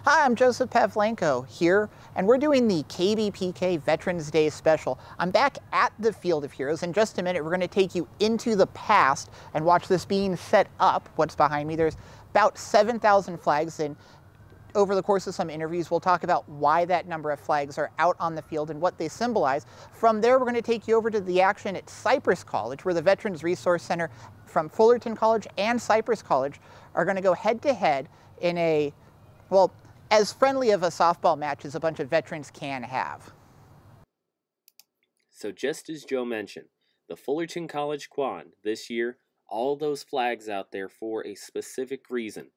Hi, I'm Joseph Pavlenko here, and we're doing the KBPK Veterans Day special. I'm back at the Field of Heroes. In just a minute, we're going to take you into the past and watch this being set up. What's behind me? There's about 7,000 flags, and over the course of some interviews, we'll talk about why that number of flags are out on the field and what they symbolize. From there, we're going to take you over to the action at Cypress College, where the Veterans Resource Center from Fullerton College and Cypress College are going to go head-to-head in a, well, as friendly of a softball match as a bunch of veterans can have. So just as Joe mentioned, the Fullerton College Quad this year, all those flags out there for a specific reason,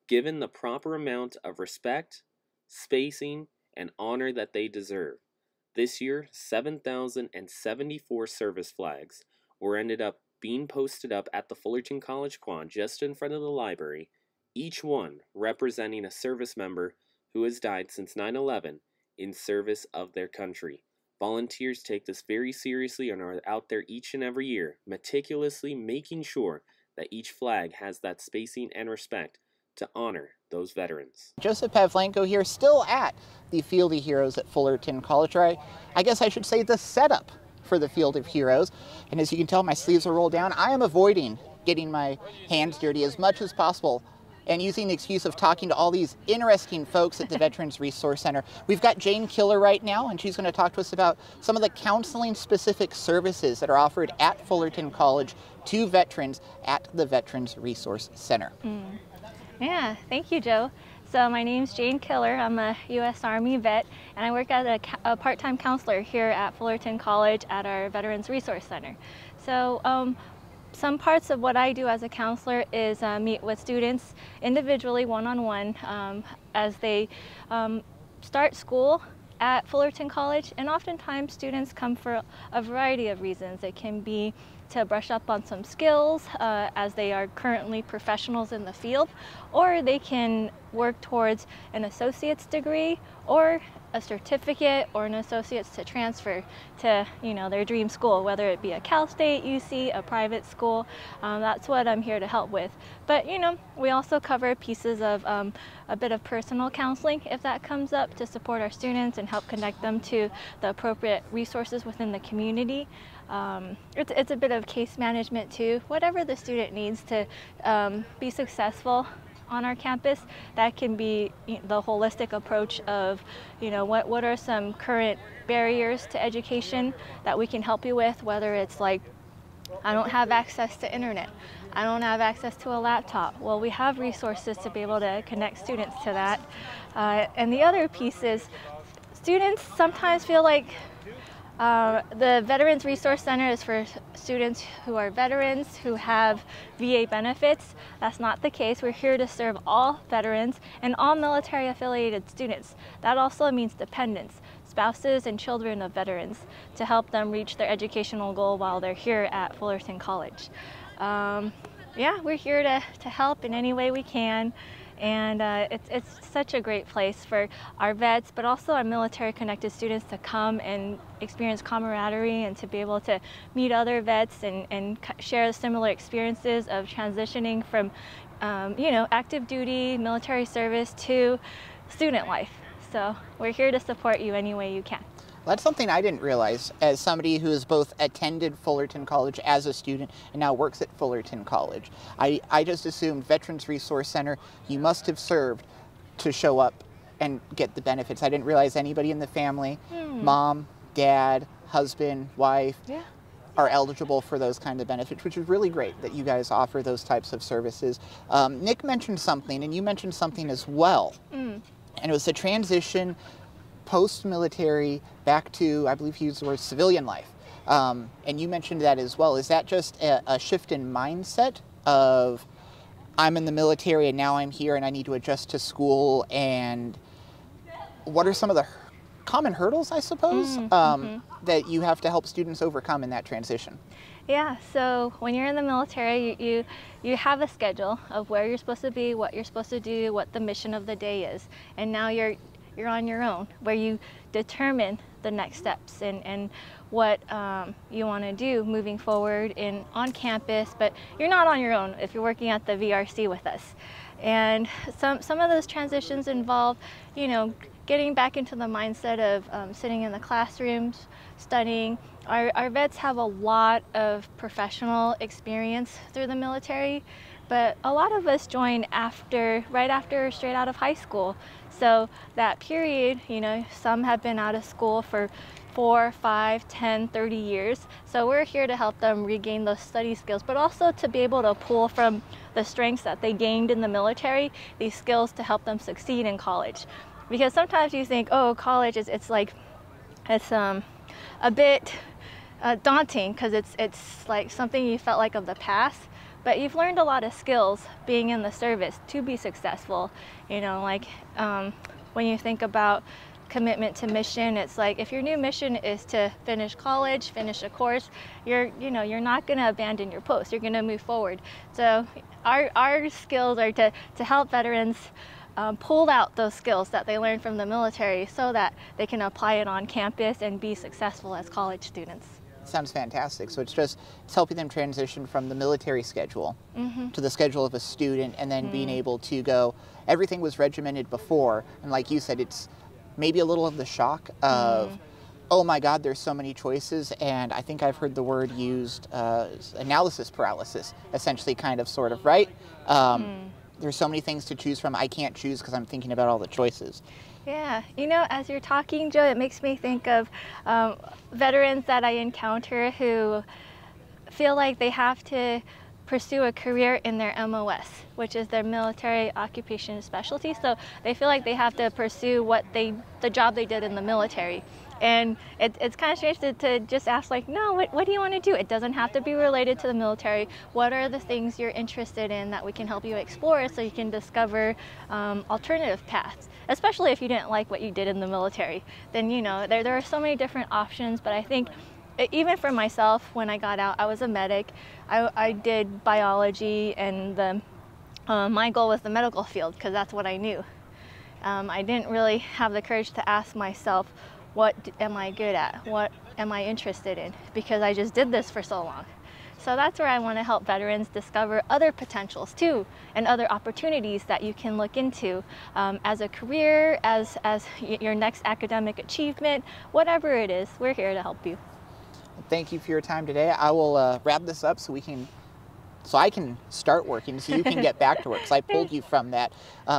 given the proper amount of respect, spacing, and honor that they deserve. This year, 7,074 service flags were ended up being posted up at the Fullerton College Quad just in front of the library, each one representing a service member who has died since 9/11 in service of their country. Volunteers take this very seriously and are out there each and every year, meticulously making sure that each flag has that spacing and respect to honor those veterans. Joseph Pavlenko here, still at the Field of Heroes at Fullerton College, or I guess I should say the setup for the Field of Heroes. And as you can tell, my sleeves are rolled down. I am avoiding getting my hands dirty as much as possible and using the excuse of talking to all these interesting folks at the Veterans Resource Center. We've got Jane Killer right now, and she's going to talk to us about some of the counseling-specific services that are offered at Fullerton College to veterans at the Veterans Resource Center. Yeah, thank you, Joe. So my name's Jane Killer. I'm a U.S. Army vet, and I work as a part-time counselor here at Fullerton College at our Veterans Resource Center. So some parts of what I do as a counselor is meet with students individually, one-on-one, as they start school at Fullerton College. And oftentimes students come for a variety of reasons. It can be to brush up on some skills as they are currently professionals in the field, or they can work towards an associate's degree or a certificate or an associate's to transfer to, their dream school, whether it be a Cal State, UC, a private school. That's what I'm here to help with. But, we also cover pieces of a bit of personal counseling if that comes up, to support our students and help connect them to the appropriate resources within the community. It's a bit of case management too. Whatever the student needs to be successful on our campus, that can be the holistic approach of, what are some current barriers to education that we can help you with, whether it's like, I don't have access to internet, I don't have access to a laptop. Well, we have resources to be able to connect students to that. And the other piece is, students sometimes feel like the Veterans Resource Center is for students who are veterans, who have VA benefits. That's not the case. We're here to serve all veterans and all military affiliated students. That also means dependents, spouses and children of veterans, to help them reach their educational goal while they're here at Fullerton College. Yeah, we're here to help in any way we can. And it's such a great place for our vets, but also our military-connected students to come and experience camaraderie and to be able to meet other vets and share similar experiences of transitioning from, active duty, military service to student life. So we're here to support you any way you can. Well, that's something I didn't realize as somebody who has both attended Fullerton College as a student and now works at Fullerton College. I just assumed Veterans Resource Center, you must have served to show up and get the benefits. I didn't realize anybody in the family, mom, dad, husband, wife, are eligible for those kind of benefits, which is really great that you guys offer those types of services. Nick mentioned something, and you mentioned something as well, and it was the transition post-military back to, I believe he used the word, civilian life. And you mentioned that as well. Is that just a shift in mindset of, I'm in the military and now I'm here and I need to adjust to school? And what are some of the common hurdles, I suppose, that you have to help students overcome in that transition? Yeah, so when you're in the military, you have a schedule of where you're supposed to be, what you're supposed to do, what the mission of the day is. And now you're on your own, where you determine the next steps and what you want to do moving forward on campus. But you're not on your own if you're working at the VRC with us. And some of those transitions involve, you know, getting back into the mindset of sitting in the classrooms, studying. Our vets have a lot of professional experience through the military, but a lot of us join right after, straight out of high school. So that period, you know, some have been out of school for 4, 5, 10, 30 years. So we're here to help them regain those study skills, but also to be able to pull from the strengths that they gained in the military, these skills to help them succeed in college. Because sometimes you think, oh, college it's a bit daunting because it's like something you felt like of the past, but you've learned a lot of skills being in the service to be successful. You know, like when you think about commitment to mission, it's like if your new mission is to finish college, finish a course, you're not going to abandon your post. You're going to move forward. So our skills are to help veterans pull out those skills that they learned from the military so that they can apply it on campus and be successful as college students. Sounds fantastic. So it's helping them transition from the military schedule to the schedule of a student, and then being able to go, everything was regimented before, and like you said, it's maybe a little of the shock of, oh my God, there's so many choices, and I think I've heard the word used, analysis paralysis, essentially, kind of, sort of, right? There's so many things to choose from, I can't choose because I'm thinking about all the choices. Yeah, you know, as you're talking, Joe, it makes me think of veterans that I encounter who feel like they have to pursue a career in their MOS, which is their military occupation specialty. So they feel like they have to pursue the job they did in the military. And it's kind of strange to just ask, like, no, what do you want to do? It doesn't have to be related to the military. What are the things you're interested in that we can help you explore so you can discover alternative paths? Especially if you didn't like what you did in the military. Then, you know, there are so many different options, but I think even for myself, when I got out, I was a medic. I did biology, and my goal was the medical field because that's what I knew. I didn't really have the courage to ask myself, what am I good at? What am I interested in? Because I just did this for so long. So that's where I want to help veterans discover other potentials too, and other opportunities that you can look into as a career, as your next academic achievement, whatever it is, we're here to help you. Thank you for your time today. I will wrap this up so I can start working, so you can get back to work, because I pulled you from that.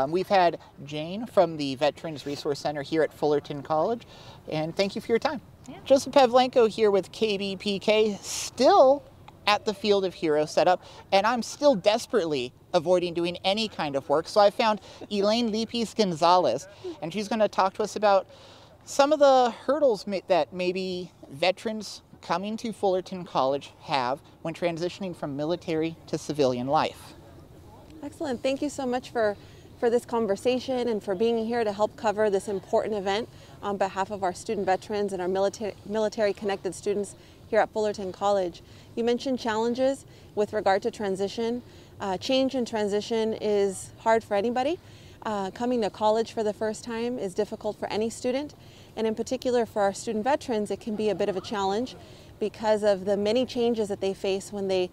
We've had Jane from the Veterans Resource Center here at Fullerton College, and thank you for your time. Yeah. Joseph Pavlenko here with KBPK, still at the Field of Heroes setup, and I'm still desperately avoiding doing any kind of work, so I found Elaine Lipis-Gonzalez, and she's going to talk to us about some of the hurdles that maybe veterans coming to Fullerton College have when transitioning from military to civilian life. Excellent. Thank you so much for this conversation and for being here to help cover this important event on behalf of our student veterans and our military-connected students here at Fullerton College. You mentioned challenges with regard to transition. Change and transition is hard for anybody. Coming to college for the first time is difficult for any student, and in particular for our student veterans, it can be a bit of a challenge because of the many changes that they face when they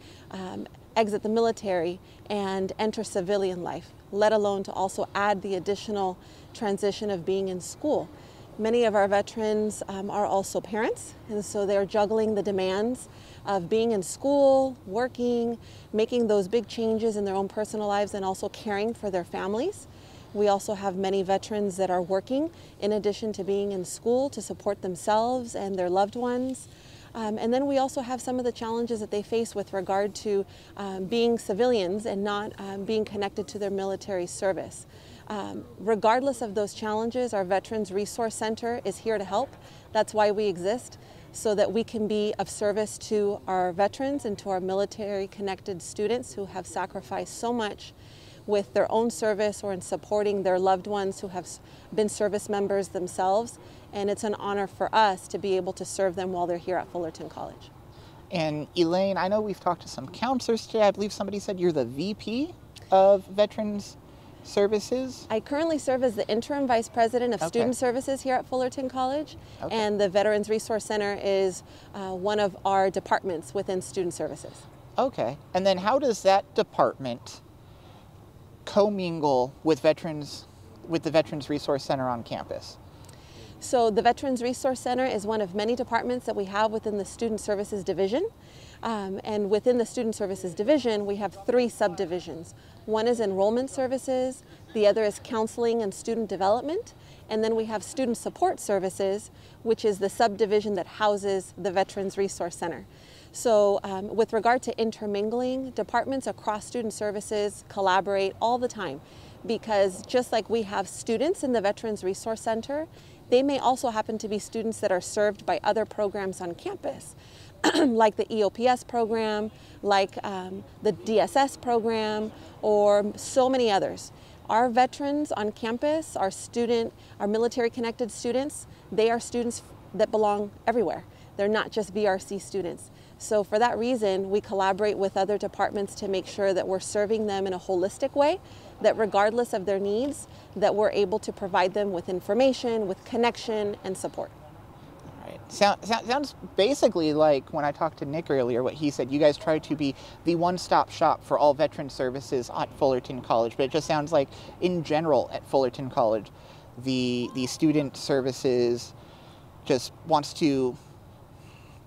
exit the military and enter civilian life, let alone to also add the additional transition of being in school. Many of our veterans are also parents, and so they're juggling the demands of being in school, working, making those big changes in their own personal lives, and also caring for their families. We also have many veterans that are working in addition to being in school to support themselves and their loved ones. And then we also have some of the challenges that they face with regard to being civilians and not being connected to their military service. Regardless of those challenges, our Veterans Resource Center is here to help. That's why we exist, so that we can be of service to our veterans and to our military-connected students who have sacrificed so much with their own service or in supporting their loved ones who have been service members themselves. And it's an honor for us to be able to serve them while they're here at Fullerton College. And Elaine, I know we've talked to some counselors today. I believe somebody said you're the VP of Veterans Services? I currently serve as the Interim Vice President of Student Services here at Fullerton College, and the Veterans Resource Center is one of our departments within Student Services. Okay, and then how does that department commingle with the Veterans Resource Center on campus? So the Veterans Resource Center is one of many departments that we have within the Student Services Division. And within the Student Services Division, we have 3 subdivisions. One is Enrollment Services, the other is Counseling and Student Development, and then we have Student Support Services, which is the subdivision that houses the Veterans Resource Center. So with regard to intermingling, departments across student services collaborate all the time, because just like we have students in the Veterans Resource Center, they may also happen to be students that are served by other programs on campus, like the EOPS program, like the DSS program, or so many others. Our veterans on campus, our military-connected students, they are students that belong everywhere. They're not just VRC students. So for that reason, we collaborate with other departments to make sure that we're serving them in a holistic way, that regardless of their needs, that we're able to provide them with information, with connection, and support. All right. Sounds basically like when I talked to Nick earlier, what he said, you guys try to be the one-stop shop for all veteran services at Fullerton College, but it just sounds like in general at Fullerton College, the student services just wants to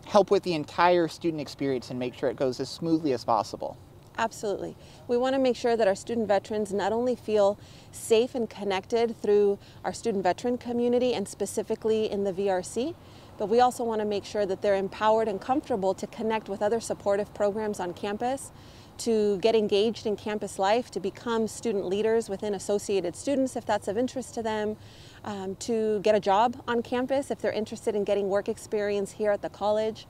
help with the entire student experience and make sure it goes as smoothly as possible. Absolutely. We want to make sure that our student veterans not only feel safe and connected through our student veteran community and specifically in the VRC, but we also want to make sure that they're empowered and comfortable to connect with other supportive programs on campus, to get engaged in campus life, to become student leaders within associated students if that's of interest to them, to get a job on campus if they're interested in getting work experience here at the college,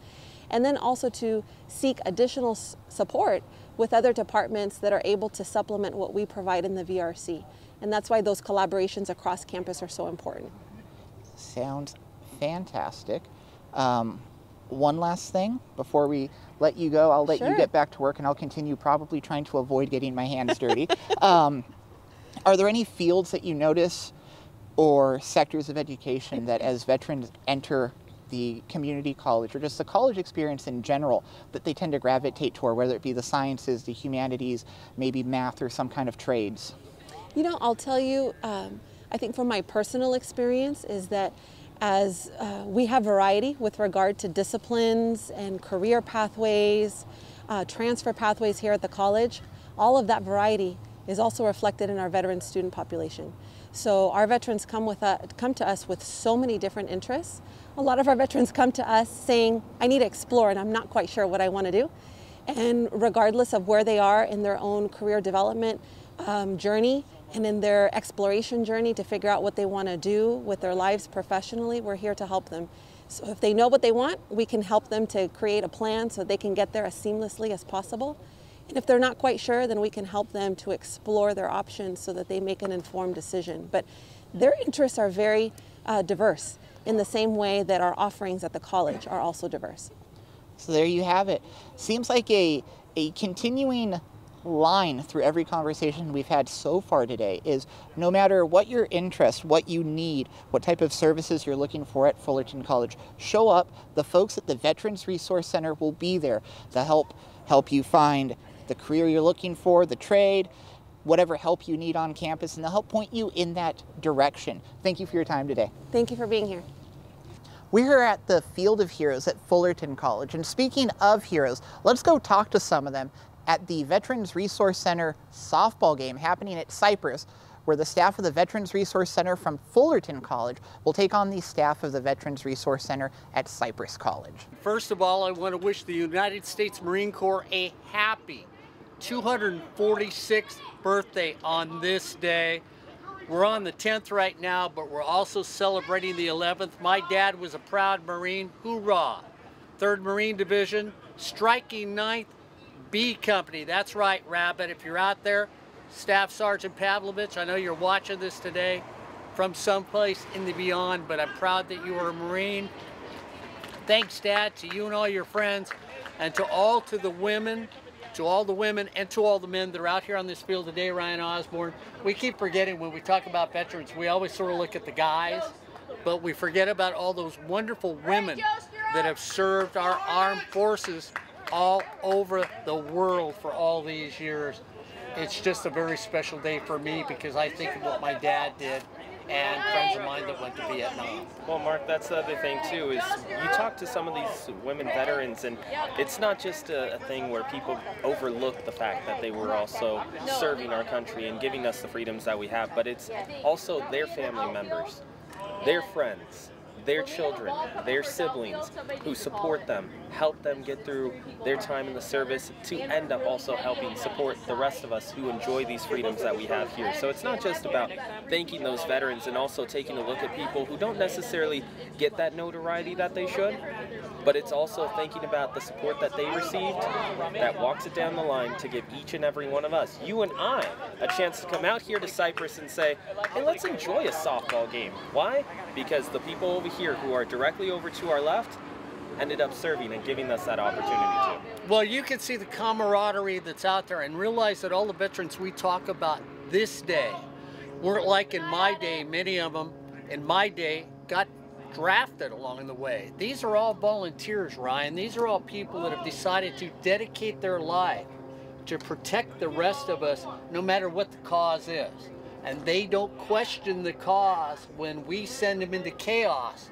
and then also to seek additional support with other departments that are able to supplement what we provide in the VRC. And that's why those collaborations across campus are so important. Sounds fantastic. One last thing before we let you go. I'll let you get back to work, and I'll continue probably trying to avoid getting my hands dirty. Are there any fields that you notice or sectors of education that as veterans enter the community college or just the college experience in general that they tend to gravitate toward, whether it be the sciences, the humanities, maybe math or some kind of trades? You know, I'll tell you, I think from my personal experience is that as we have variety with regard to disciplines and career pathways, transfer pathways here at the college, all of that variety is also reflected in our veteran student population. So our veterans come to us with so many different interests. A lot of our veterans come to us saying, I need to explore and I'm not quite sure what I want to do. And regardless of where they are in their own career development journey and in their exploration journey to figure out what they want to do with their lives professionally, we're here to help them. So if they know what they want, we can help them to create a plan so they can get there as seamlessly as possible. And if they're not quite sure, then we can help them to explore their options so that they make an informed decision. But their interests are very diverse in the same way that our offerings at the college are also diverse. So there you have it. Seems like a continuing line through every conversation we've had so far today is no matter what your interest, what you need, what type of services you're looking for at Fullerton College, show up. The folks at the Veterans Resource Center will be there to help you find the career you're looking for, the trade, whatever help you need on campus, and they'll help point you in that direction. Thank you for your time today. Thank you for being here. We're at the Field of Heroes at Fullerton College, and speaking of heroes, let's go talk to some of them at the Veterans Resource Center softball game happening at Cypress, where the staff of the Veterans Resource Center from Fullerton College will take on the staff of the Veterans Resource Center at Cypress College. First of all, I want to wish the United States Marine Corps a happy 246th birthday on this day. We're on the 10th right now, but we're also celebrating the 11th. My dad was a proud Marine. Hoorah! 3rd Marine Division, striking 9th B Company. That's right, Rabbit. If you're out there, Staff Sergeant Pavlovich, I know you're watching this today from someplace in the beyond, but I'm proud that you are a Marine. Thanks, Dad, to you and all your friends, and to all the women and to all the men that are out here on this field today, Ryan Osborne. We keep forgetting when we talk about veterans, we always sort of look at the guys, but we forget about all those wonderful women that have served our armed forces all over the world for all these years. it's just a very special day for me because I think of what my dad did and friends of mine that went to Vietnam. Well, Mark, that's the other thing too, is you talk to some of these women veterans, and it's not just a thing where people overlook the fact that they were also serving our country and giving us the freedoms that we have, but it's also their family members, their friends, their children, their siblings who support them, help them get through their time in the service to end up also helping support the rest of us who enjoy these freedoms that we have here. So it's not just about thanking those veterans and also taking a look at people who don't necessarily get that notoriety that they should, but it's also thinking about the support that they received that walks it down the line to give each and every one of us, you and I, a chance to come out here to Cypress and say, hey, let's enjoy a softball game. Why? Because the people over here who are directly over to our left ended up serving and giving us that opportunity too. Well, you can see the camaraderie that's out there and realize that all the veterans we talk about this day weren't like in my day. Many of them in my day got drafted along the way. These are all volunteers, Ryan. These are all people that have decided to dedicate their life to protect the rest of us no matter what the cause is. And they don't question the cause when we send them into chaos.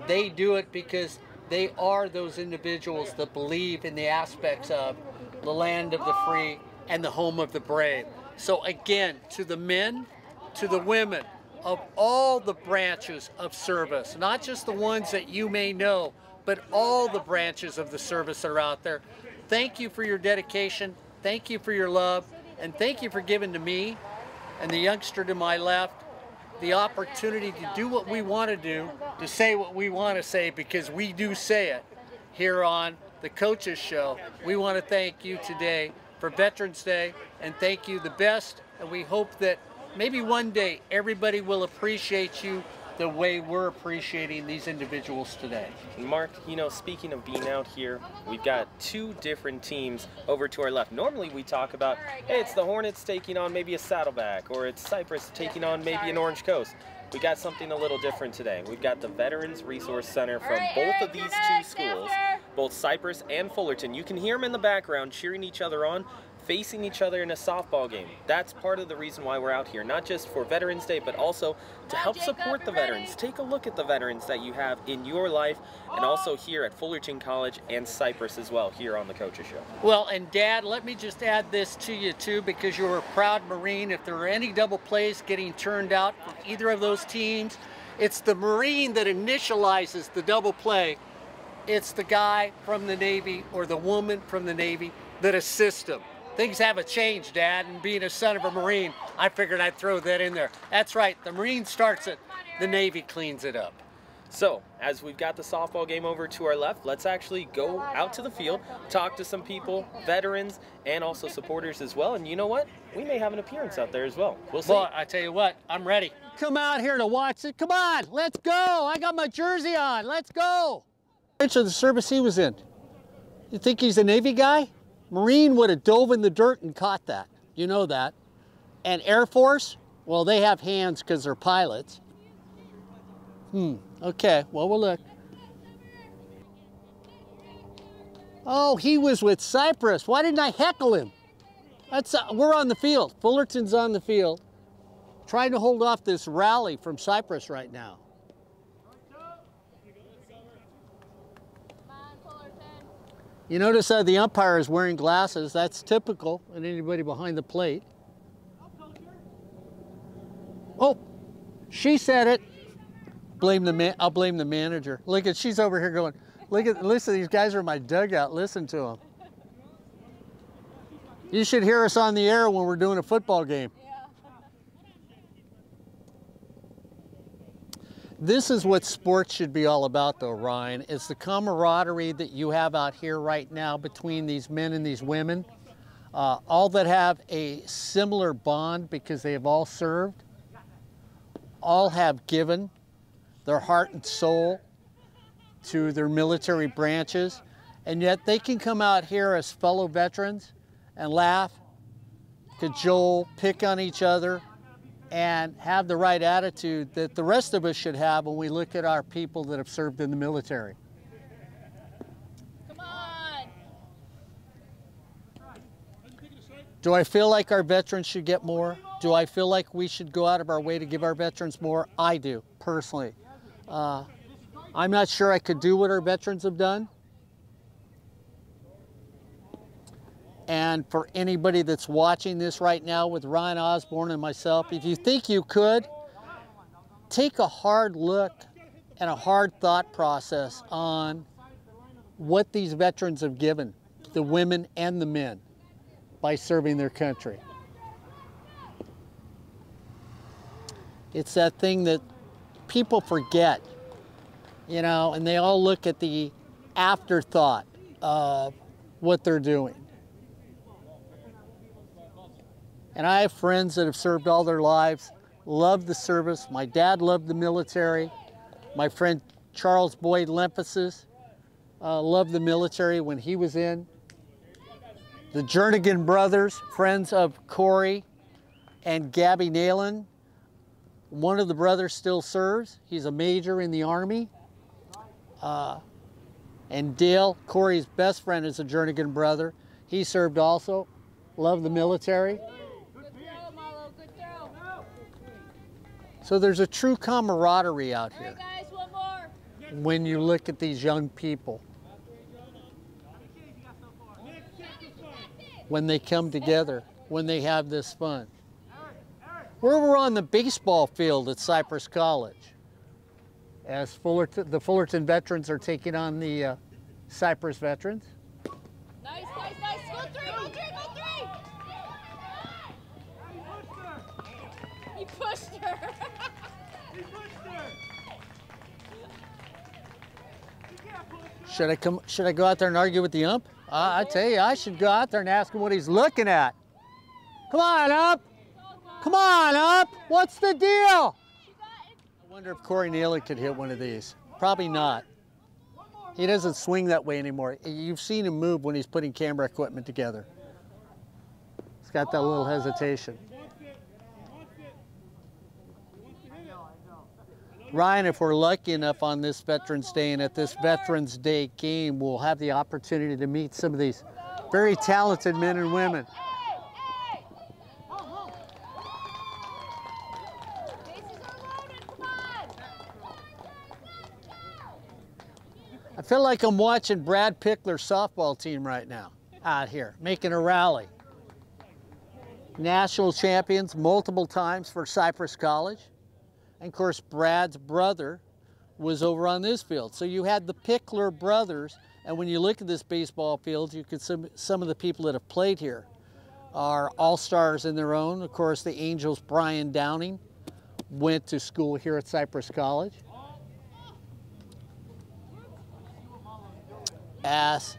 They do it because they are those individuals that believe in the aspects of the land of the free and the home of the brave. So again, to the men, to the women of all the branches of service, not just the ones that you may know, but all the branches of the service that are out there, thank you for your dedication, thank you for your love, and thank you for giving to me and the youngster to my left the opportunity to do what we want to do, to say what we want to say, because we do say it here on the Coaches Show. We want to thank you today for Veterans Day and thank you the best, and we hope that maybe one day everybody will appreciate you the way we're appreciating these individuals today. Mark, you know, speaking of being out here, we've got two different teams over to our left. Normally we talk about, hey, it's the Hornets taking on maybe a Saddleback, or it's Cypress taking on maybe an Orange Coast. We got something a little different today. We've got the Veterans Resource Center from both of these two schools, both Cypress and Fullerton. You can hear them in the background cheering each other on, facing each other in a softball game. That's part of the reason why we're out here, not just for Veterans Day, but also to help support the veterans. Take a look at the veterans that you have in your life, and also here at Fullerton College and Cypress as well, here on the Coaches Show. Well, and Dad, let me just add this to you too, because you're a proud Marine. If there are any double plays getting turned out from either of those teams, it's the Marine that initializes the double play. It's the guy from the Navy or the woman from the Navy that assists them. Things haven't changed, Dad, and being a son of a Marine, I figured I'd throw that in there. That's right, the Marine starts it, the Navy cleans it up. So, as we've got the softball game over to our left, let's actually go out to the field, talk to some people, veterans, and also supporters as well. And you know what? We may have an appearance out there as well. We'll see. Well, I tell you what, I'm ready. Come out here to watch it. Come on, let's go. I got my jersey on. Let's go. Which of the service he was in? You think he's a Navy guy? Marine would have dove in the dirt and caught that. You know that. And Air Force, well, they have hands because they're pilots. Okay, well, we'll look. Oh, he was with Cypress. Why didn't I heckle him? We're on the field. Fullerton's on the field, trying to hold off this rally from Cypress right now. You notice that the umpire is wearing glasses. That's typical in anybody behind the plate. Oh, she said it. I'll blame the manager. Look at, she's over here going, listen, these guys are in my dugout. Listen to them. You should hear us on the air when we're doing a football game. This is what sports should be all about, though, Ryan. It's the camaraderie that you have out here right now between these men and these women, all that have a similar bond because they have all served, all have given their heart and soul to their military branches, and yet they can come out here as fellow veterans and laugh, cajole, pick on each other, and have the right attitude that the rest of us should have when we look at our people that have served in the military. Come on! Do I feel like our veterans should get more? Do I feel like we should go out of our way to give our veterans more? I do, personally. I'm not sure I could do what our veterans have done. And for anybody that's watching this right now with Ryan Osborne and myself, if you think you could, take a hard look and a hard thought process on what these veterans have given the women and the men by serving their country. It's that thing that people forget, you know, and they all look at the afterthought of what they're doing. And I have friends that have served all their lives, loved the service. My dad loved the military. My friend Charles Boyd Lemphasis loved the military when he was in. The Jernigan brothers, friends of Corey and Gabby Nalen. One of the brothers still serves. He's a major in the Army. And Dale, Corey's best friend, is a Jernigan brother. He served also. Loved the military. So there's a true camaraderie out here when you look at these young people. When they come together, when they have this fun. We're on the baseball field at Cypress College as the Fullerton veterans are taking on the Cypress veterans. Nice, nice, nice. Go three, go three, go three. He pushed her. He pushed her. Should I go out there and argue with the ump? I tell you, I should go out there and ask him what he's looking at. Come on, ump. Come on, ump. What's the deal? I wonder if Corey Naylor could hit one of these. Probably not. He doesn't swing that way anymore. You've seen him move when he's putting camera equipment together. He's got that little hesitation. Ryan, if we're lucky enough on this Veterans Day and at this Veterans Day game, we'll have the opportunity to meet some of these very talented men and women. I feel like I'm watching Brad Pickler's softball team right now out here, making a rally. National champions multiple times for Cypress College. And of course, Brad's brother was over on this field. So you had the Pickler brothers, and when you look at this baseball field, you can see some of the people that have played here are all-stars in their own. Of course, the Angels' Brian Downing went to school here at Cypress College. As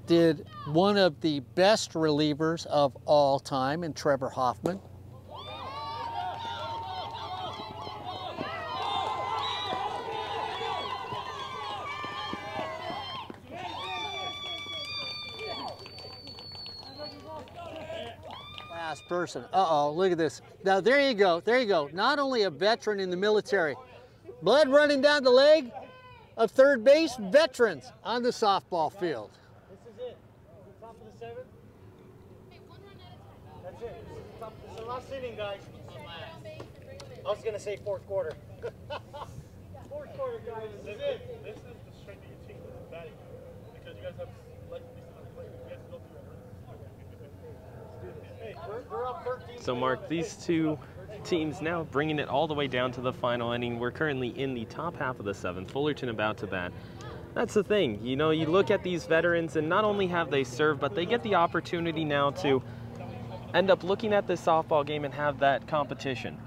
did one of the best relievers of all time in Trevor Hoffman. Last person. Uh-oh, look at this. Now, there you go. There you go. Not only a veteran in the military, blood running down the leg of third base, veterans on the softball field. This is it. The top of the seventh. Hey, one run at a time. That's it. This is the top. This is the last inning, guys. I was gonna say fourth quarter. Fourth quarter, guys. This is it. This is the strength of your team batting because you guys have like you guys go through. Hey, we're up 13. So Mark, these two teams now bringing it all the way down to the final inning. We're currently in the top half of the seventh. Fullerton about to bat. That's the thing, you know, you look at these veterans and not only have they served, but they get the opportunity now to end up looking at this softball game and have that competition.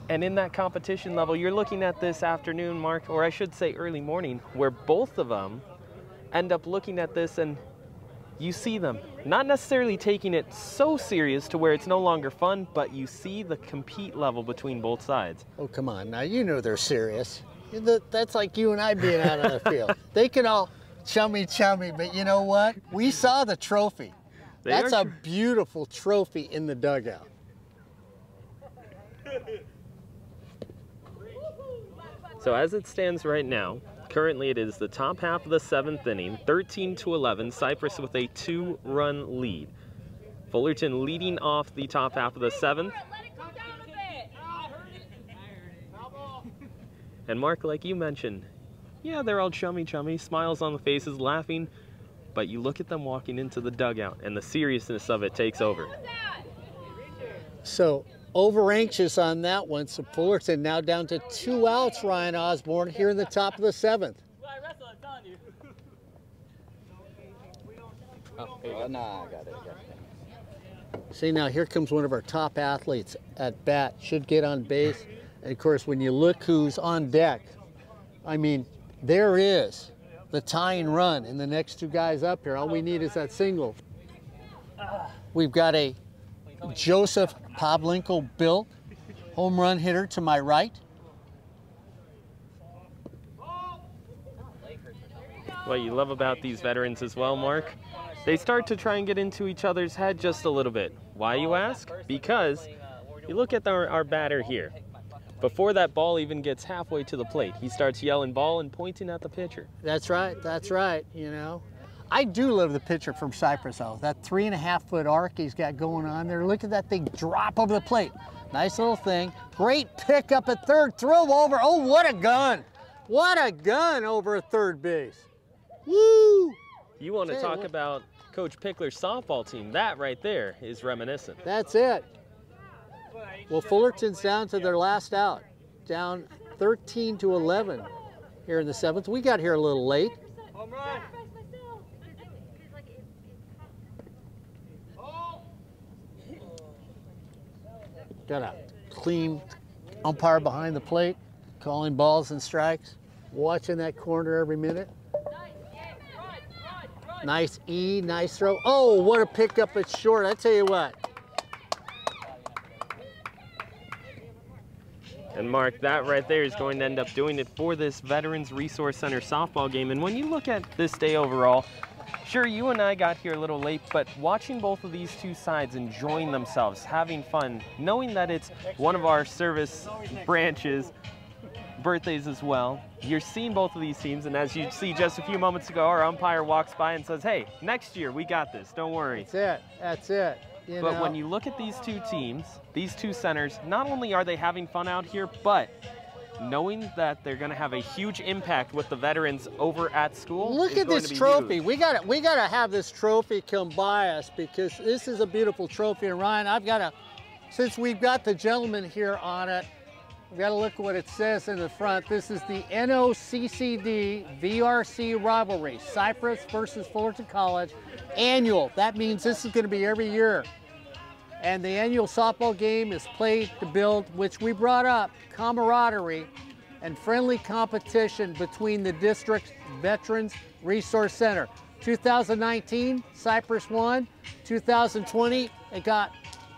And in that competition level, you're looking at this afternoon, Mark, or I should say early morning, where both of them end up looking at this and you see them not necessarily taking it so serious to where it's no longer fun, but you see the compete level between both sides. Oh, come on. Now, you know they're serious. That's like you and I being out on the field. They can all chummy, but you know what? We saw the trophy. That's a beautiful trophy in the dugout. So as it stands right now, currently it is the top half of the seventh inning, 13-11, Cypress with a 2-run lead. Fullerton leading off the top half of the 7th. Let it come down a bit. I heard it. And Mark, like you mentioned, yeah, they're all chummy, smiles on the faces, laughing, but you look at them walking into the dugout and the seriousness of it takes over. So over anxious on that one. So Fullerton now down to 2 outs, Ryan Osborne, here in the top of the 7th. Oh, no, I got it. See, now here comes one of our top athletes at bat, should get on base. And of course, when you look who's on deck, I mean, there is the tying run and the next 2 guys up here. All we need is that single. We've got a Joseph Pavlenko built home run hitter to my right. What you love about these veterans as well, Mark, they start to try and get into each other's head just a little bit. Why, you ask? Because you look at our batter here. Before that ball even gets halfway to the plate, he starts yelling ball and pointing at the pitcher. That's right, you know. I do love the pitcher from Cypress, though. That 3.5-foot arc he's got going on there. Look at that thing drop over the plate. Nice little thing. Great pick up at third, throw over. Oh, what a gun. What a gun over at third base. Woo! You want to talk about Coach Pickler's softball team. That right there is reminiscent. That's it. Well, Fullerton's down to their last out, down 13-11 here in the 7th. We got here a little late. Home run. Got a clean umpire behind the plate, calling balls and strikes, watching that corner every minute. Nice E, nice throw. Oh, what a pickup at short. I tell you what. And Mark, that right there is going to end up doing it for this Veterans Resource Center softball game. And when you look at this day overall, sure, you and I got here a little late, but watching both of these 2 sides enjoying themselves, having fun, knowing that it's one of our service branches, birthdays as well, you're seeing both of these teams, and as you see just a few moments ago, our umpire walks by and says, hey, next year we got this, don't worry. That's it. But when you look at these 2 teams, these 2 centers, not only are they having fun out here, but knowing that they're going to have a huge impact with the veterans over at school. Look at this trophy. We got to have this trophy come by us, because this is a beautiful trophy. And Ryan, since we've got the gentleman here on it, we've got to look at what it says in the front. This is the NOCCD VRC rivalry, Cypress versus Fullerton College, annual. That means this is going to be every year. And the annual softball game is played to build, which we brought up, camaraderie and friendly competition between the district's Veterans Resource Center. 2019, Cypress won. 2020, it got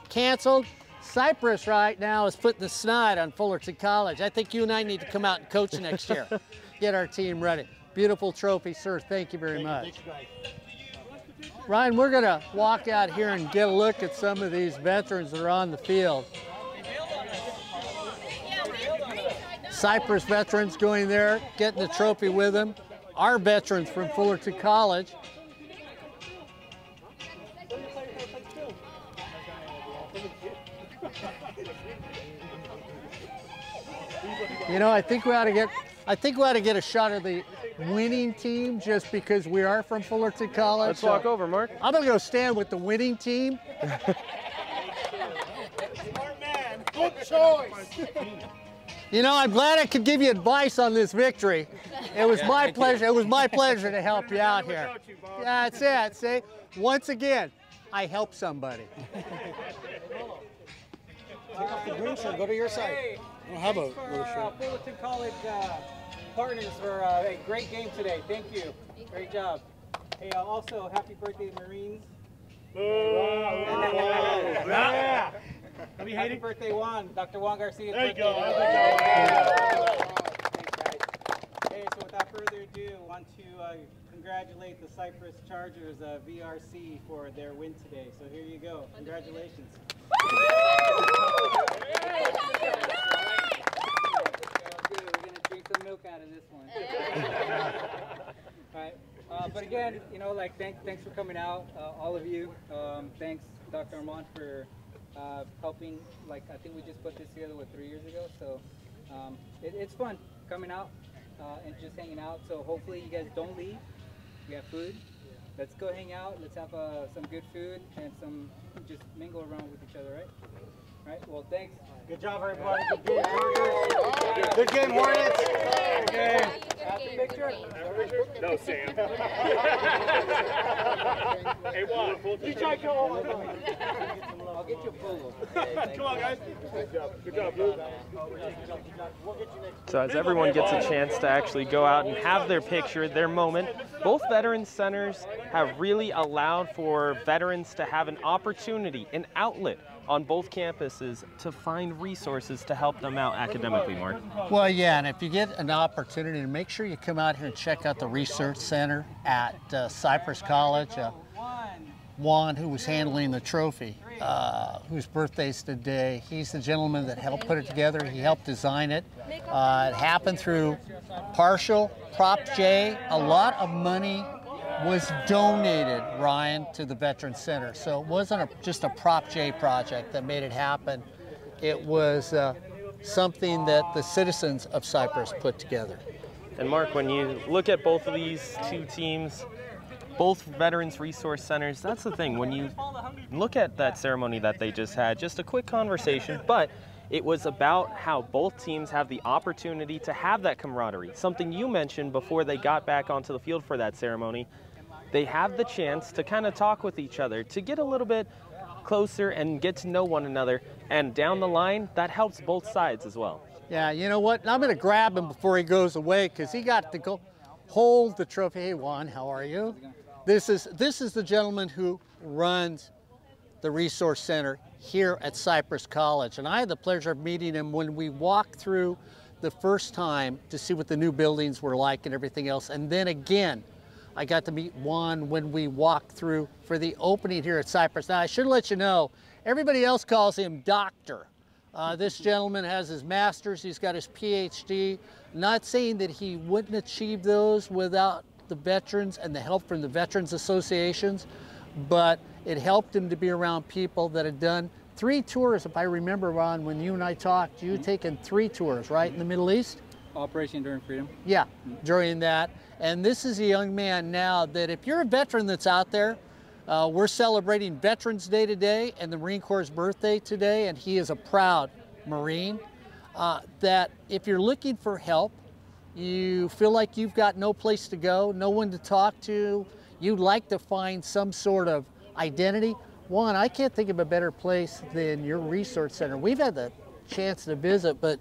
canceled. Cypress right now is putting the snide on Fullerton College. I think you and I need to come out and coach next year. Get our team ready. Beautiful trophy, sir. Thank you very much. Ryan, we're going to walk out here and get a look at some of these veterans that are on the field. Cypress veterans going there, getting the trophy with them. Our veterans from Fullerton College. You know, I think we ought to get a shot of the winning team, just because we are from Fullerton College. Let's walk over, Mark. I'm going to go stand with the winning team. Smart man. Good choice. You know, I'm glad I could give you advice on this victory. It was my pleasure. It was my pleasure to help you out here. Yeah, that's it. See, once again, I helped somebody. Take off the green shirt. Go to your side. I don't have a blue shirt. Fullerton College partners for a great game today. Thank you. Great job. Hey, also happy birthday, Marines. Yeah. Happy birthday, Juan. Dr. Juan Garcia. There you go. Thanks, Hey, so without further ado, I want to congratulate the Cypress Chargers VRC for their win today. So here you go. Congratulations. We're going to drink some milk out of this one. All right. But again, you know, like, thanks for coming out, all of you. Thanks Dr. Armand for helping. Like, I think we just put this together, 3 years ago. So it's fun coming out and just hanging out. So hopefully you guys don't leave. We have food. Let's go hang out. Let's have some good food and just mingle around with each other, right? Right. Well, thanks. Good job, everybody. Good game, Chargers. Good game, Hornets. Good game. Have a picture? No, Sam. Hey, Juan. You try to go home. I'll get you a polo. Come on, guys. Good job, Blue. So as everyone gets a chance to actually go out and have their picture, their moment, both Veterans Centers have really allowed for veterans to have an opportunity, an outlet on both campuses to find resources to help them out academically, Mark. Well, yeah, and if you get an opportunity, to make sure you come out here and check out the Research Center at Cypress College. Juan, who was handling the trophy, whose birthday's today, he's the gentleman that helped put it together. He helped design it. It happened through partial Prop J. A lot of money was donated, Ryan, to the Veterans Center. So it wasn't just a Prop J project that made it happen. It was something that the citizens of Cypress put together. And Mark, when you look at both of these two teams, both Veterans Resource Centers, that's the thing. When you look at that ceremony that they just had, just a quick conversation, but it was about how both teams have the opportunity to have that camaraderie. Something you mentioned before they got back onto the field for that ceremony. They have the chance to kind of talk with each other, to get a little bit closer and get to know one another. And down the line, that helps both sides as well. Yeah, you know what? I'm going to grab him before he goes away because he got to go hold the trophy. Hey, Juan, how are you? This is the gentleman who runs the Resource Center here at Cypress College. And I had the pleasure of meeting him when we walked through the first time to see what the new buildings were like and everything else. And then again, I got to meet Juan when we walked through for the opening here at Cypress. Now, I should let you know, everybody else calls him Doctor. This gentleman has his master's, he's got his PhD. Not saying that he wouldn't achieve those without the veterans and the help from the Veterans Associations, but it helped him to be around people that had done 3 tours, if I remember, Ron, when you and I talked, you had taken 3 tours, right, in the Middle East? Operation Enduring Freedom. Yeah, during that. And this is a young man now that if you're a veteran that's out there, we're celebrating Veterans Day today and the Marine Corps' birthday today, and he is a proud Marine, that if you're looking for help, you feel like you've got no place to go, no one to talk to, you'd like to find some sort of identity. One, I can't think of a better place than your resource center. We've had the chance to visit, but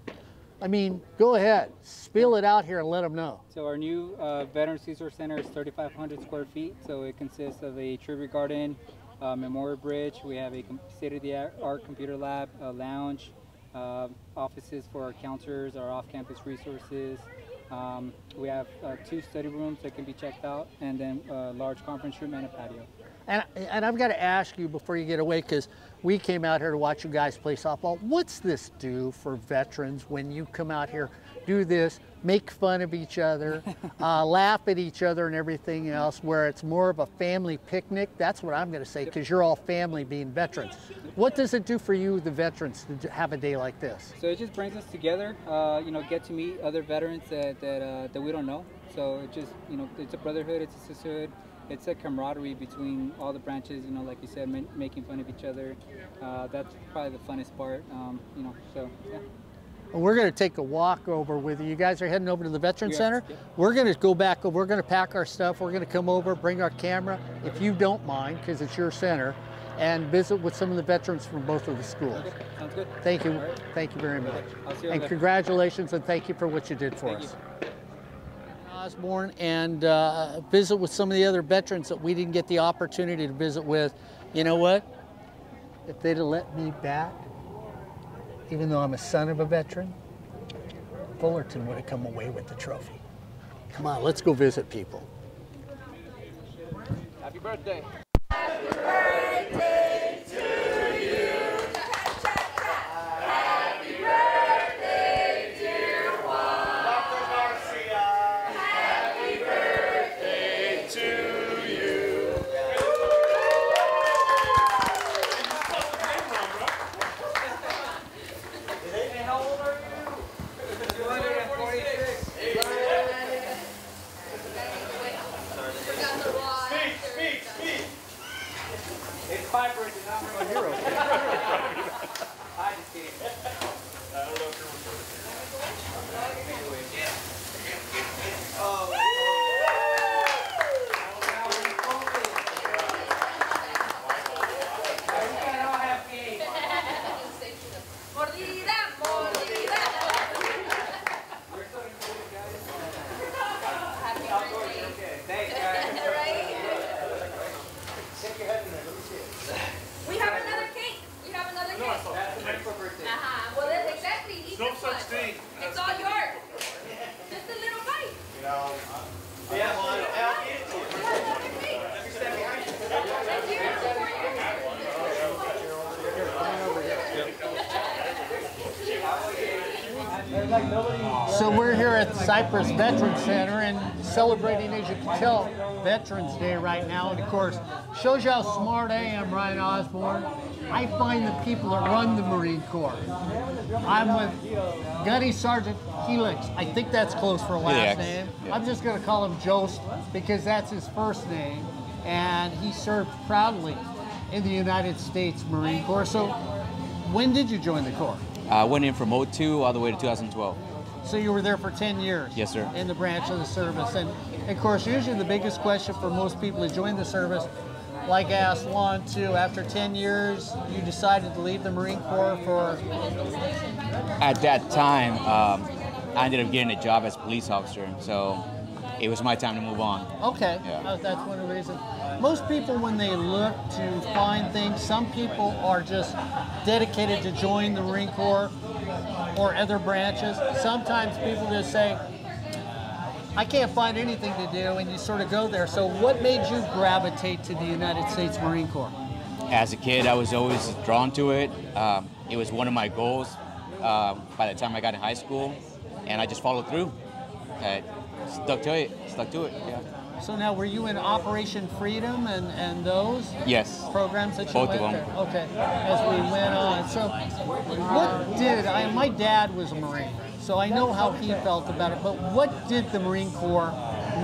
I mean, go ahead, spill it out here and let them know. So our new Veterans Resource Center is 3,500 square feet. So it consists of a tribute garden, memorial bridge. We have a state-of-the-art computer lab, a lounge, offices for our counselors, our off-campus resources. We have 2 study rooms that can be checked out, and then a large conference room and a patio. And I've got to ask you before you get away, because we came out here to watch you guys play softball. What's this do for veterans when you come out here, do this, make fun of each other, laugh at each other and everything else, where it's more of a family picnic? That's what I'm going to say, because you're all family being veterans. What does it do for you, the veterans, to have a day like this? So it just brings us together, you know, get to meet other veterans that we don't know. So it just, you know, it's a brotherhood, it's a sisterhood. It's a camaraderie between all the branches, you know, like you said, making fun of each other. That's probably the funnest part, you know, so, yeah. Well, we're going to take a walk over with you. You guys are heading over to the Veterans Center. Yep. We're going to go back, we're going to pack our stuff. We're going to come over, bring our camera, if you don't mind, because it's your center, and visit with some of the veterans from both of the schools. Okay. Sounds good. Thank you. Right. Thank you very much. I'll see you and later. congratulations, and thank you for what you did for us. Osborne, and visit with some of the other veterans that we didn't get the opportunity to visit with. You know what? If they'd have let me back, even though I'm a son of a veteran, Fullerton would have come away with the trophy. Come on, let's go visit people. Happy birthday. Happy birthday to you. Happy birthday, dear Juan. Dr. Garcia. Happy birthday to you. It's all yours. Just a little bite. Yeah, well, I'll get it to you. So we're here at the Cypress Veterans Center and celebrating, as you can tell, Veterans Day right now. And of course, shows you how smart I am, Ryan Osborne. I find the people that run the Marine Corps. I'm with Gunny Sergeant Helix. I think that's close for a last name. Yeah. I'm just going to call him Jost because that's his first name. And he served proudly in the United States Marine Corps. So when did you join the Corps? I went in from 2002 all the way to 2012. So you were there for 10 years? Yes, sir. In the branch of the service. And of course, usually the biggest question for most people who join the service, like I asked Lon too, after 10 years, you decided to leave the Marine Corps for? At that time, I ended up getting a job as a police officer, so it was my time to move on. Okay, yeah. That's one of the reasons. Most people, when they look to find things, some people are just dedicated to join the Marine Corps or other branches. Sometimes people just say, I can't find anything to do, and you sort of go there. So what made you gravitate to the United States Marine Corps? As a kid, I was always drawn to it. It was one of my goals by the time I got in high school, and I just followed through. Stuck to it, yeah. So now, were you in Operation Freedom and those? Yes. Programs that you Both went of them. there? Okay, as we went on. So what did, my dad was a Marine, so I know how he felt about it, but what did the Marine Corps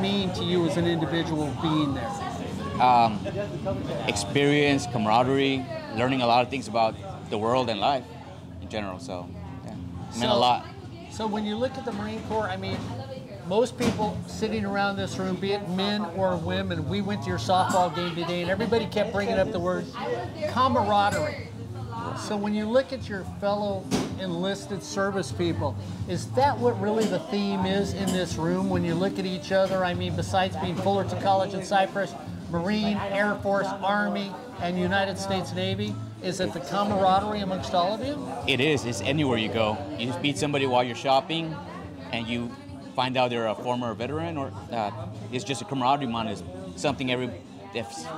mean to you as an individual being there? Experience, camaraderie, learning a lot of things about the world and life in general, so yeah, it meant a lot. So when you look at the Marine Corps, I mean, most people sitting around this room, be it men or women, we went to your softball game today and everybody kept bringing up the word camaraderie. So when you look at your fellow enlisted service people, is that what really the theme is in this room when you look at each other? I mean, besides being Fullerton College and Cypress, Marine, Air Force, Army, and United States Navy, is it the camaraderie amongst all of you? It is. It's anywhere you go. You just meet somebody while you're shopping and you find out they're a former veteran, or it's just a camaraderie bond. Is something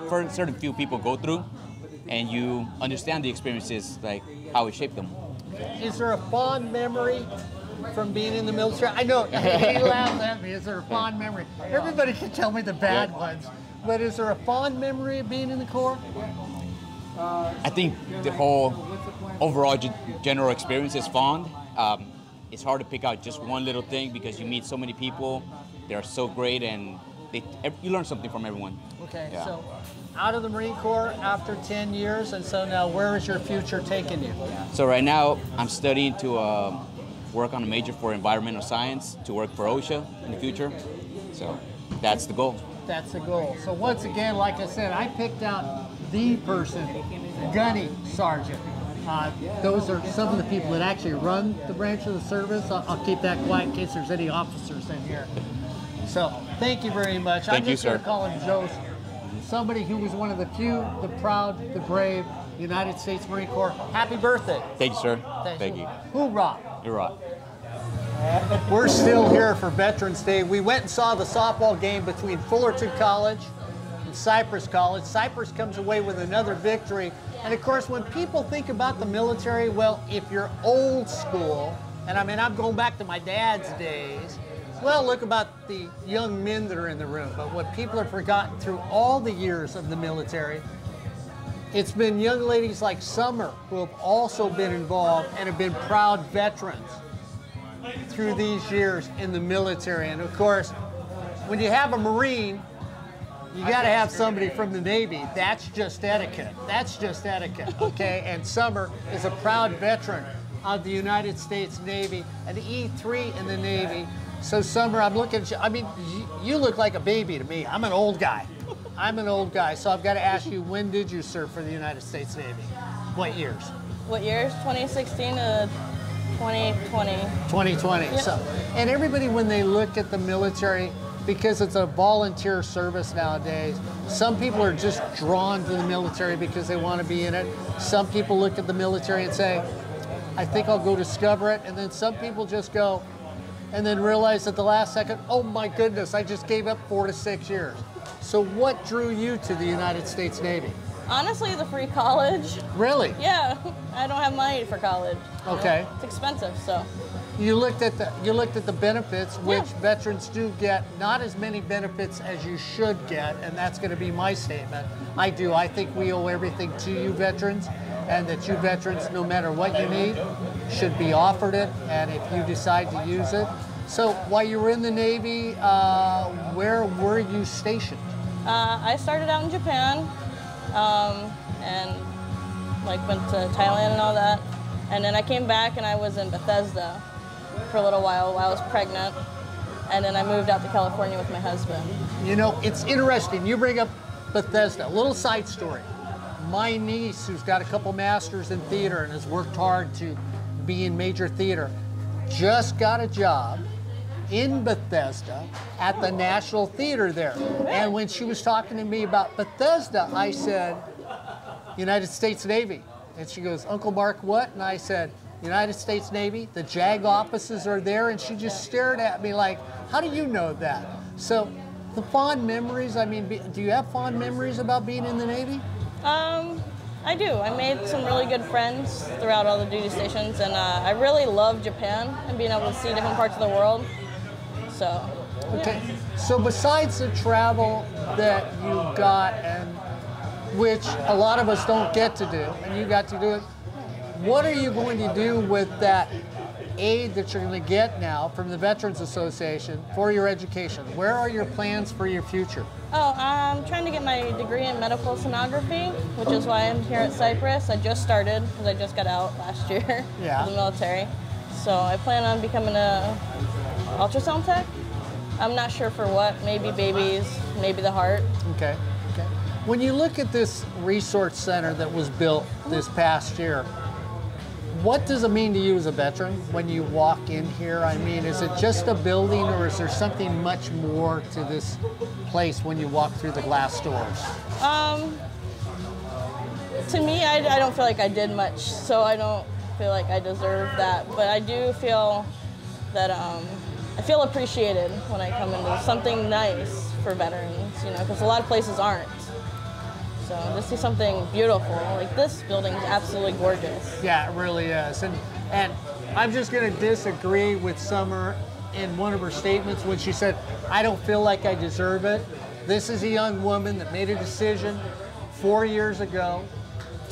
for certain few people go through, and you understand the experiences, like how it shaped them. Is there a fond memory from being in the military? I know, he laughs at me. Is there a fond memory? Everybody can tell me the bad ones, but is there a fond memory of being in the Corps? I think the whole overall general experience is fond. It's hard to pick out just one little thing because you meet so many people. They're so great, and you learn something from everyone. Okay, yeah. So out of the Marine Corps after 10 years, and so now where is your future taking you? So right now I'm studying to work on a major for environmental science, to work for OSHA in the future. So that's the goal. That's the goal. So once again, like I said, I picked out the person, Gunny Sergeant. Those are some of the people that actually run the branch of the service. I'll keep that quiet in case there's any officers in here. So thank you very much. Thank you, I'm just going sir. to call him Jost, somebody who was one of the few, the proud, the brave United States Marine Corps. Happy birthday. Thank you, sir. Thank you. Hoorah. Hoorah. We're still here for Veterans Day. We went and saw the softball game between Fullerton College and Cypress College. Cypress comes away with another victory. And of course, when people think about the military, well, if you're old school, and I mean, I'm going back to my dad's days, well, look about the young men that are in the room. But what people have forgotten through all the years of the military, it's been young ladies like Summer who have also been involved and have been proud veterans through these years in the military. And of course, when you have a Marine, you got to have somebody from the Navy. That's just etiquette. That's just etiquette, okay? And Summer is a proud veteran of the United States Navy, an E3 in the Navy. So Summer, I'm looking at you. I mean, you look like a baby to me. I'm an old guy. I'm an old guy. So I've got to ask you, when did you serve for the United States Navy? What years? What years? 2016 to 2020. 2020. Yep. So, and everybody, when they look at the military, because it's a volunteer service nowadays, some people are just drawn to the military because they want to be in it. Some people look at the military and say, I think I'll go discover it. And then some people just go and then realize at the last second, oh my goodness, I just gave up 4 to 6 years. So what drew you to the United States Navy? Honestly, the free college. Really? Yeah, I don't have money for college. Okay. It's expensive, so. You looked at the benefits, which veterans do get, not as many benefits as you should get, and that's going to be my statement. I do. I think we owe everything to you veterans, and that you veterans, no matter what you need, should be offered it, and if you decide to use it. So while you were in the Navy, where were you stationed? I started out in Japan, and like went to Thailand and all that, and then I came back and I was in Bethesda for a little while I was pregnant, and then I moved out to California with my husband. You know, it's interesting. You bring up Bethesda. A little side story. My niece, who's got a couple masters in theater and has worked hard to be in major theater, just got a job in Bethesda at the National Theater there. And when she was talking to me about Bethesda, I said, United States Navy. And she goes, Uncle Mark, what? And I said, United States Navy, the JAG offices are there. And she just stared at me like, how do you know that? So the fond memories, I mean, do you have fond memories about being in the Navy? I do. I made some really good friends throughout all the duty stations, and I really love Japan and being able to see different parts of the world. So, okay. So besides the travel that you got, and which a lot of us don't get to do, and you got to do it, what are you going to do with that aid that you're going to get now from the Veterans Association for your education? Where are your plans for your future? Oh, I'm trying to get my degree in medical sonography, which is why I'm here at Cypress. I just started because I just got out last year of the military. So I plan on becoming a ultrasound tech. I'm not sure for what, maybe babies, maybe the heart. Okay, okay. When you look at this resource center that was built this past year, what does it mean to you as a veteran when you walk in here? I mean, is it just a building, or is there something much more to this place when you walk through the glass doors? To me, I don't feel like I did much, so I don't feel like I deserve that. But I do feel that I feel appreciated when I come into something nice for veterans, you know, because a lot of places aren't. So to see something beautiful, like this building is absolutely gorgeous. Yeah, it really is. And I'm just going to disagree with Summer in one of her statements when she said, I don't feel like I deserve it. This is a young woman that made a decision 4 years ago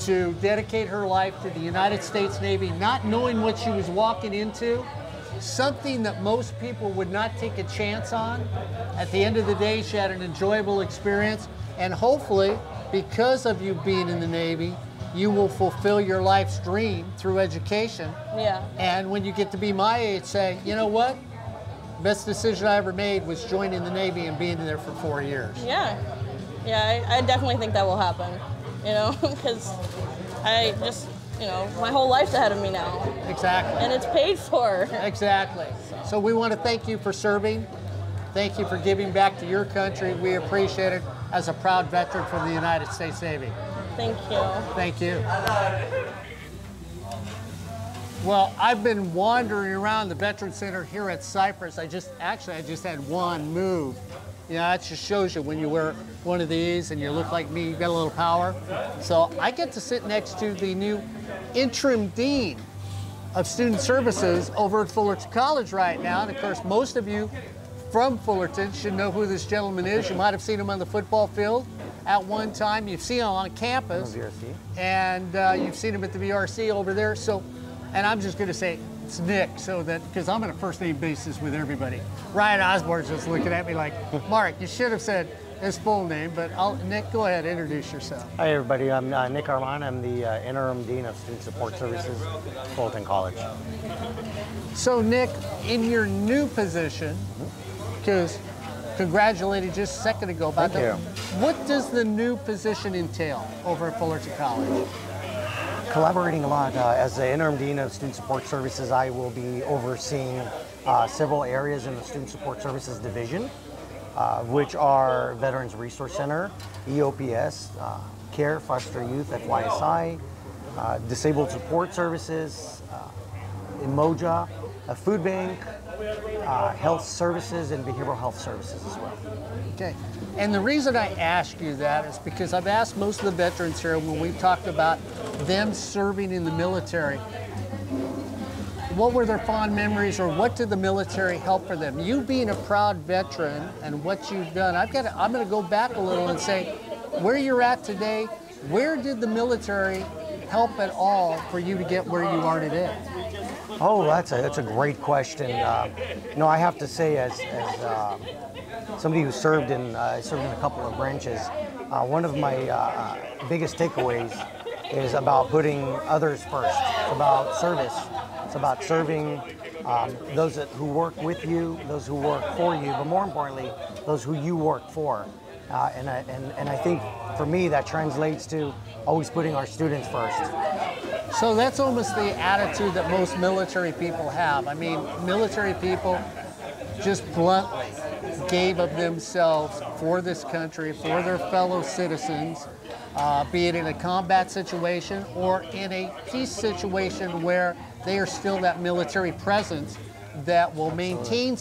to dedicate her life to the United States Navy, not knowing what she was walking into, something that most people would not take a chance on. At the end of the day, she had an enjoyable experience, and hopefully, because of you being in the Navy, you will fulfill your life's dream through education. Yeah. And when you get to be my age, say, you know what? Best decision I ever made was joining the Navy and being there for 4 years. Yeah. Yeah, I definitely think that will happen, you know, because I just, you know, my whole life's ahead of me now. Exactly. And it's paid for. Exactly. So we want to thank you for serving. Thank you for giving back to your country. We appreciate it as a proud veteran from the United States Navy. Thank you. Thank you. Well, I've been wandering around the Veterans Center here at Cypress. I just had one move. You know, that just shows you when you wear one of these and you look like me, you got a little power. So I get to sit next to the new interim dean of student services over at Fullerton College right now. And of course, most of you from Fullerton should know who this gentleman is. You might have seen him on the football field at one time. You've seen him on campus. VRC. And you've seen him at the VRC over there. So, and I'm just going to say it's Nick, so that, because I'm on a first name basis with everybody. Ryan Osborne's just looking at me like, Mark, you should have said his full name, but Nick, go ahead, introduce yourself. Hi everybody, I'm Nick Arman. I'm the interim dean of student support services at Fullerton College. So Nick, in your new position, because congratulated just a second ago about that. What does the new position entail over at Fullerton College? Collaborating a lot. As the interim dean of student support services, I will be overseeing several areas in the student support services division, which are Veterans Resource Center, EOPS, CARE, Foster Youth, FYSI, disabled support services, Emoja, a food bank, health services, and behavioral health services as well. Okay. And the reason I ask you that is because I've asked most of the veterans here when we've talked about them serving in the military, what were their fond memories, or what did the military help for them? You being a proud veteran and what you've done, I'm going to go back a little and say, where you're at today, where did the military help at all for you to get where you are today? Oh, that's a great question. I have to say, as somebody who served in a couple of branches, one of my biggest takeaways is about putting others first. It's about service. It's about serving those who work with you, those who work for you, but more importantly, those who you work for. And I think for me that translates to always putting our students first. So that's almost the attitude that most military people have. I mean, military people just bluntly gave of themselves for this country, for their fellow citizens, be it in a combat situation or in a peace situation where they are still that military presence that will maintain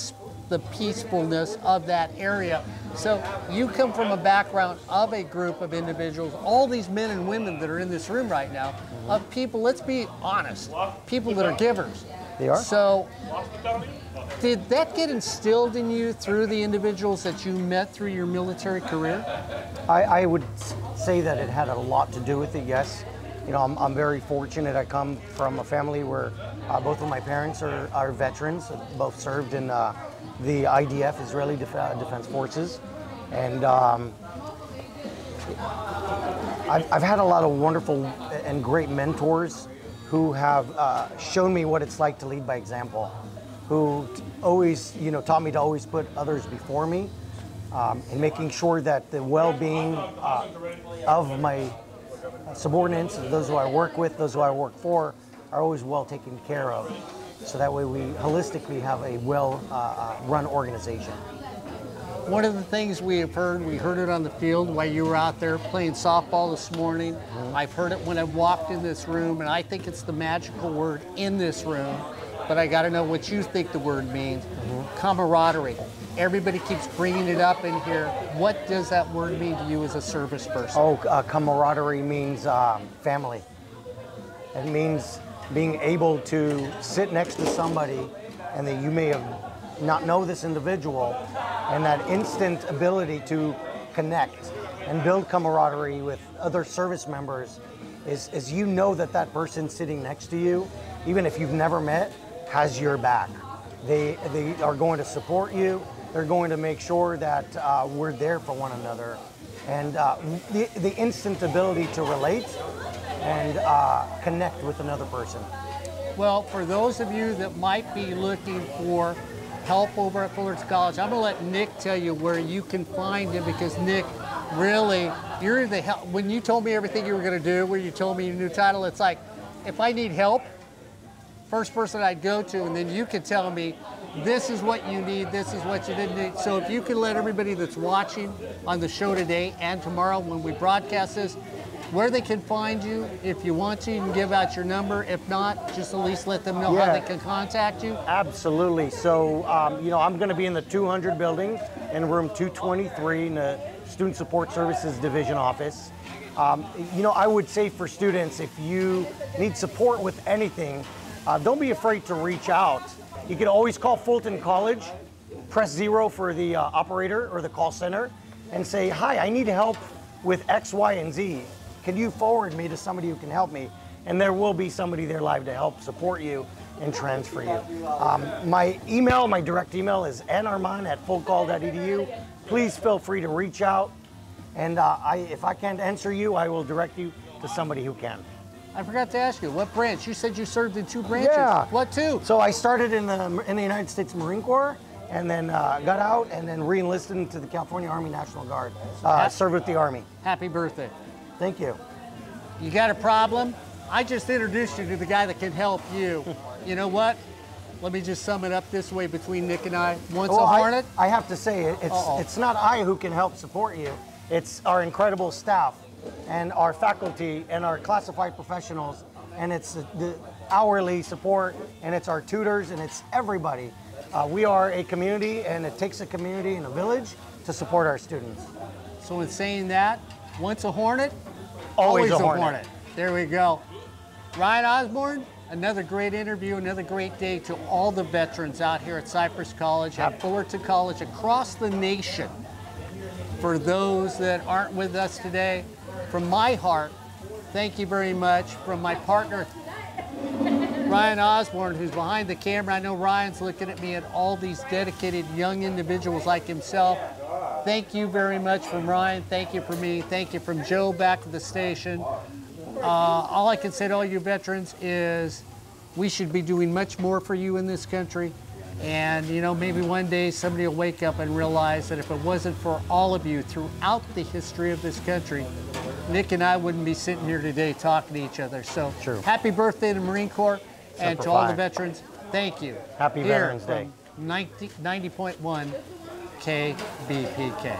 the peacefulness of that area. So you come from a background of a group of individuals, all these men and women that are in this room right now, of people, let's be honest, people that are givers. They are. So did that get instilled in you through the individuals that you met through your military career? I would say that it had a lot to do with it, yes. I'm very fortunate. I come from a family where both of my parents are veterans, both served in the IDF, Israeli Defense Forces. And I've had a lot of wonderful and great mentors who have shown me what it's like to lead by example, who always, taught me to always put others before me, and making sure that the well-being of my subordinates, those who I work with, those who I work for, are always well taken care of. So that way we holistically have a well-run organization. One of the things we heard it on the field while you were out there playing softball this morning. I've heard it when I walked in this room, and I think it's the magical word in this room, but I got to know what you think the word means. Camaraderie. Everybody keeps bringing it up in here. What does that word mean to you as a service person? Camaraderie means family. It means being able to sit next to somebody and that you may have not know this individual, and that instant ability to connect and build camaraderie with other service members is that person sitting next to you, even if you've never met, has your back. They are going to support you. They're going to make sure that we're there for one another. And the instant ability to relate and connect with another person. Well, for those of you that might be looking for help over at Fullerton College, I'm going to let Nick tell you where you can find him, because Nick, really, you're the help. When you told me everything you were going to do, when you told me your new title, it's like, if I need help, first person I'd go to, and then you could tell me, this is what you need, this is what you didn't need. So if you can let everybody that's watching on the show today and tomorrow when we broadcast this, where they can find you. If you want to, you can give out your number. If not, just at least let them know how they can contact you. Absolutely. So, I'm going to be in the 200 building in room 223 in the Student Support Services Division office. I would say for students, if you need support with anything, don't be afraid to reach out. You can always call Fullerton College, press 0 for the operator or the call center, and say, hi, I need help with X, Y, and Z. Can you forward me to somebody who can help me? And there will be somebody there live to help support you and transfer you. My direct email is narman@fullcall.edu. Please feel free to reach out. And if I can't answer you, I will direct you to somebody who can. I forgot to ask you, what branch? You said you served in 2 branches. Yeah. What 2? So I started in the United States Marine Corps, and then got out and then re-enlisted into the California Army National Guard. Served with the Army. Happy birthday. Thank you. You got a problem? I just introduced you to the guy that can help you. You know what? Let me just sum it up this way between Nick and I. Once a Hornet. I have to say, it's not I who can help support you. It's our incredible staff and our faculty and our classified professionals and it's the hourly support, and it's our tutors, and it's everybody. We are a community, and it takes a community and a village to support our students. So in saying that, once a Hornet, always a Hornet. There we go. Ryan Osborne, another great interview, another great day to all the veterans out here at Cypress College, at Fullerton College, across the nation. For those that aren't with us today, from my heart, thank you very much. From my partner, Ryan Osborne, who's behind the camera. I know Ryan's looking at me, and all these dedicated young individuals like himself. Thank you very much from Ryan. Thank you from me. Thank you from Joe back at the station. All I can say to all you veterans is we should be doing much more for you in this country. And, you know, maybe one day somebody will wake up and realize that if it wasn't for all of you throughout the history of this country, Nick and I wouldn't be sitting here today talking to each other. So happy birthday to the Marine Corps and to all the veterans. Thank you. Happy Veterans Day. 90.1 KBPK.